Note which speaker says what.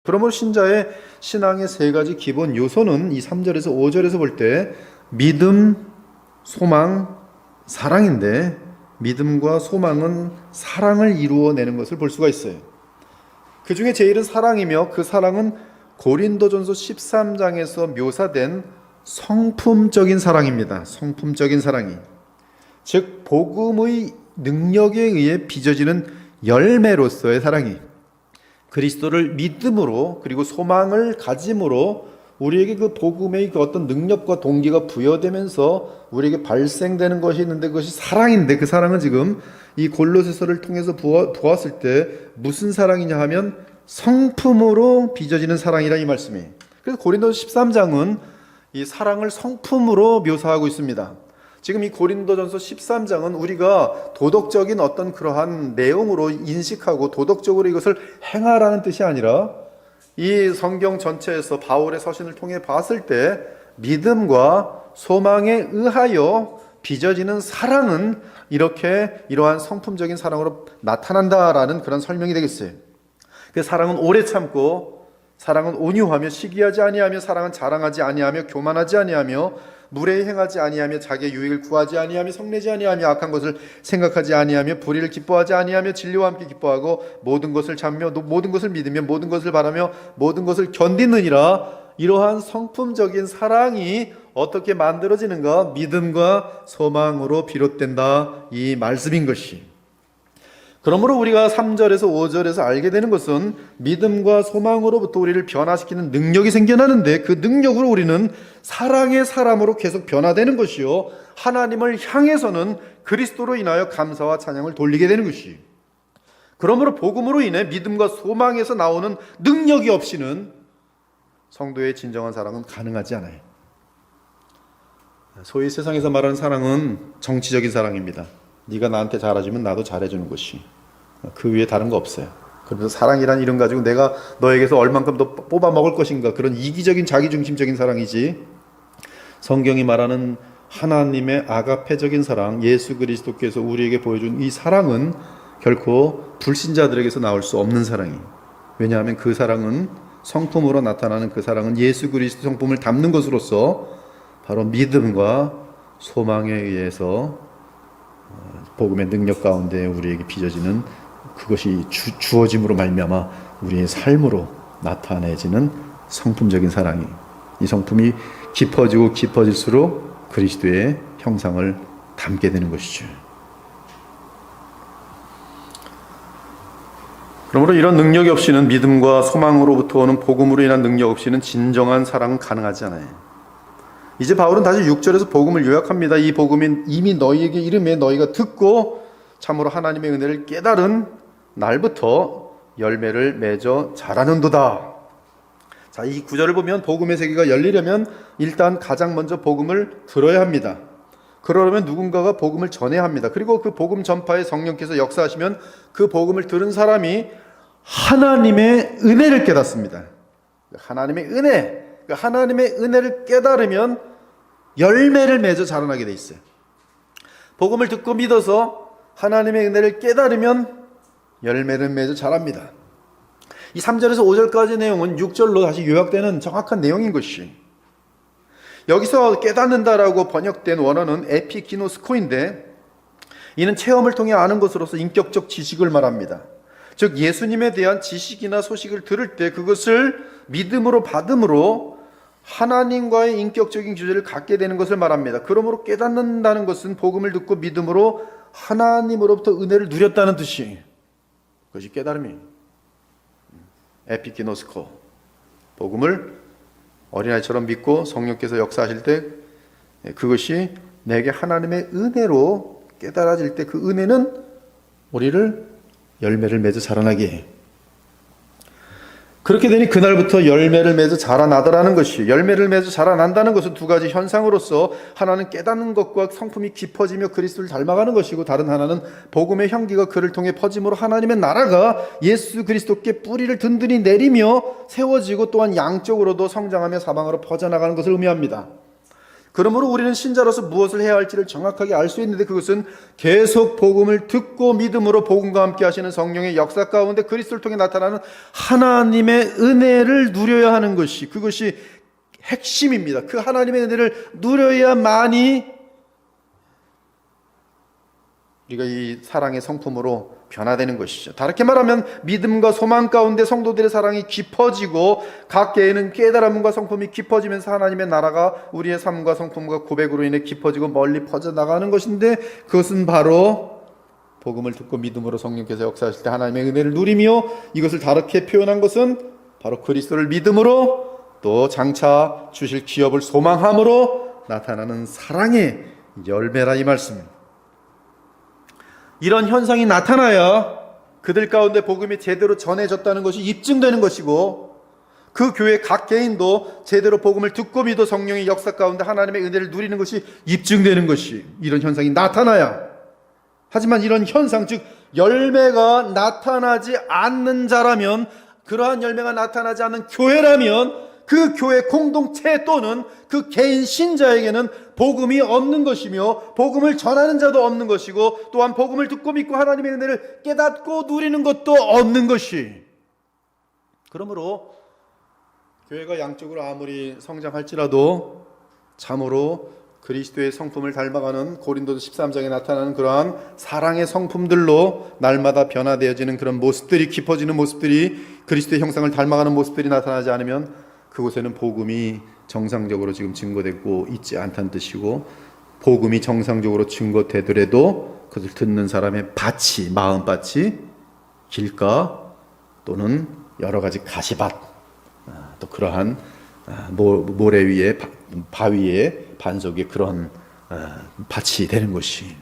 Speaker 1: 그러므로 신자의 신앙의 세 가지 기본 요소는 이 3절에서 5절에서 볼 때 믿음, 소망, 사랑인데, 믿음과 소망은 사랑을 이루어내는 것을 볼 수가 있어요. 그 중에 제일은 사랑이며, 그 사랑은 고린도전서 13장에서 묘사된 성품적인 사랑입니다. 성품적인 사랑이, 즉 복음의 능력에 의해 빚어지는 열매로서의 사랑이, 그리스도를 믿음으로 그리고 소망을 가짐으로 우리에게 그 복음의 그 어떤 능력과 동기가 부여되면서 우리에게 발생되는 것이 있는데, 그것이 사랑인데, 그 사랑은 지금 이 골로새서를 통해서 보았을 때 무슨 사랑이냐 하면 성품으로 빚어지는 사랑이라 이 말씀이에요. 그래서 고린도서 13장은 이 사랑을 성품으로 묘사하고 있습니다. 지금 이 고린도전서 13장은 우리가 도덕적인 어떤 그러한 내용으로 인식하고 도덕적으로 이것을 행하라는 뜻이 아니라, 이 성경 전체에서 바울의 서신을 통해 봤을 때 믿음과 소망에 의하여 빚어지는 사랑은 이러한 성품적인 사랑으로 나타난다라는 그런 설명이 되겠어요. 그 사랑은 오래 참고, 사랑은 온유하며, 시기하지 아니하며, 사랑은 자랑하지 아니하며, 교만하지 아니하며, 무례히 행하지 아니하며, 자기의 유익을 구하지 아니하며, 성내지 아니하며, 악한 것을 생각하지 아니하며, 불의를 기뻐하지 아니하며, 진리와 함께 기뻐하고, 모든 것을 참으며, 모든 것을 믿으며, 모든 것을 바라며, 모든 것을 견디느니라. 이러한 성품적인 사랑이 어떻게 만들어지는가? 믿음과 소망으로 비롯된다, 이 말씀인 것이. 그러므로 우리가 3절에서 5절에서 알게 되는 것은 믿음과 소망으로부터 우리를 변화시키는 능력이 생겨나는데, 그 능력으로 우리는 사랑의 사람으로 계속 변화되는 것이요, 하나님을 향해서는 그리스도로 인하여 감사와 찬양을 돌리게 되는 것이. 그러므로 복음으로 인해 믿음과 소망에서 나오는 능력이 없이는 성도의 진정한 사랑은 가능하지 않아요. 소위 세상에서 말하는 사랑은 정치적인 사랑입니다. 네가 나한테 잘해주면 나도 잘해주는 것이, 그 위에 다른 거 없어요. 그래서 사랑이란 이름 가지고 내가 너에게서 얼만큼 더 뽑아 먹을 것인가, 그런 이기적인 자기중심적인 사랑이지, 성경이 말하는 하나님의 아가페적인 사랑, 예수 그리스도께서 우리에게 보여준 이 사랑은 결코 불신자들에게서 나올 수 없는 사랑이에요. 왜냐하면 그 사랑은, 성품으로 나타나는 그 사랑은 예수 그리스도 성품을 담는 것으로서 바로 믿음과 소망에 의해서 복음의 능력 가운데 우리에게 빚어지는 그것이 주어짐으로 말미암아 우리의 삶으로 나타내지는 성품적인 사랑이, 이 성품이 깊어지고 깊어질수록 그리스도의 형상을 담게 되는 것이죠. 그러므로 이런 능력이 없이는, 믿음과 소망으로부터 오는 복음으로 인한 능력 없이는 진정한 사랑은 가능하지 않아요. 이제 바울은 다시 6절에서 복음을 요약합니다. 이 복음은 이미 너희에게 이름에 너희가 듣고 참으로 하나님의 은혜를 깨달은 날부터 열매를 맺어 자라는도다. 자, 이 구절을 보면 복음의 세계가 열리려면 일단 가장 먼저 복음을 들어야 합니다. 그러려면 누군가가 복음을 전해야 합니다. 그리고 그 복음 전파에 성령께서 역사하시면 그 복음을 들은 사람이 하나님의 은혜를 깨닫습니다. 하나님의 은혜, 하나님의 은혜를 깨달으면 열매를 맺어 자라나게 돼 있어요. 복음을 듣고 믿어서 하나님의 은혜를 깨달으면 열매를 맺어 자랍니다. 이 3절에서 5절까지 내용은 6절로 다시 요약되는 정확한 내용인 것이, 여기서 깨닫는다라고 번역된 원어는 에피기노스코인데, 이는 체험을 통해 아는 것으로서 인격적 지식을 말합니다. 즉 예수님에 대한 지식이나 소식을 들을 때 그것을 믿음으로 받음으로 하나님과의 인격적인 교제를 갖게 되는 것을 말합니다. 그러므로 깨닫는다는 것은 복음을 듣고 믿음으로 하나님으로부터 은혜를 누렸다는 뜻이, 그것이 깨달음이 에피기노스코, 복음을 어린아이처럼 믿고 성령께서 역사하실 때 그것이 내게 하나님의 은혜로 깨달아질 때 그 은혜는 우리를 열매를 맺어 자라나게 해. 그렇게 되니 그날부터 열매를 맺어 자라나더라는 것이, 열매를 맺어 자라난다는 것은 두 가지 현상으로서, 하나는 깨닫는 것과 성품이 깊어지며 그리스도를 닮아가는 것이고, 다른 하나는 복음의 향기가 그를 통해 퍼짐으로 하나님의 나라가 예수 그리스도께 뿌리를 든든히 내리며 세워지고, 또한 양적으로도 성장하며 사방으로 퍼져나가는 것을 의미합니다. 그러므로 우리는 신자로서 무엇을 해야 할지를 정확하게 알 수 있는데, 그것은 계속 복음을 듣고 믿음으로 복음과 함께 하시는 성령의 역사 가운데 그리스도를 통해 나타나는 하나님의 은혜를 누려야 하는 것이, 그것이 핵심입니다. 그 하나님의 은혜를 누려야만이 우리가 이 사랑의 성품으로 변화되는 것이죠. 다르게 말하면 믿음과 소망 가운데 성도들의 사랑이 깊어지고 각 개인은 깨달음과 성품이 깊어지면서 하나님의 나라가 우리의 삶과 성품과 고백으로 인해 깊어지고 멀리 퍼져나가는 것인데, 그것은 바로 복음을 듣고 믿음으로 성령께서 역사하실 때 하나님의 은혜를 누리며, 이것을 다르게 표현한 것은 바로 그리스도를 믿음으로 또 장차 주실 기업을 소망함으로 나타나는 사랑의 열매라, 이 말씀입니다. 이런 현상이 나타나야 그들 가운데 복음이 제대로 전해졌다는 것이 입증되는 것이고, 그 교회 각 개인도 제대로 복음을 듣고 믿어 성령의 역사 가운데 하나님의 은혜를 누리는 것이 입증되는 것이, 이런 현상이 나타나야. 하지만 이런 현상, 즉 열매가 나타나지 않는 자라면, 그러한 열매가 나타나지 않는 교회라면 그 교회 공동체 또는 그 개인 신자에게는 복음이 없는 것이며 복음을 전하는 자도 없는 것이고, 또한 복음을 듣고 믿고 하나님의 은혜를 깨닫고 누리는 것도 없는 것이. 그러므로 교회가 양적으로 아무리 성장할지라도 참으로 그리스도의 성품을 닮아가는 고린도서 13장에 나타나는 그러한 사랑의 성품들로 날마다 변화되어지는 그런 모습들이, 깊어지는 모습들이, 그리스도의 형상을 닮아가는 모습들이 나타나지 않으면 그곳에는 복음이 정상적으로 지금 증거되고 있지 않다는 뜻이고, 복음이 정상적으로 증거되더라도 그것을 듣는 사람의 밭이, 마음밭이 길가 또는 여러 가지 가시밭, 또 그러한 모래 위에, 바위에, 반석 위에 그런 밭이 되는 것이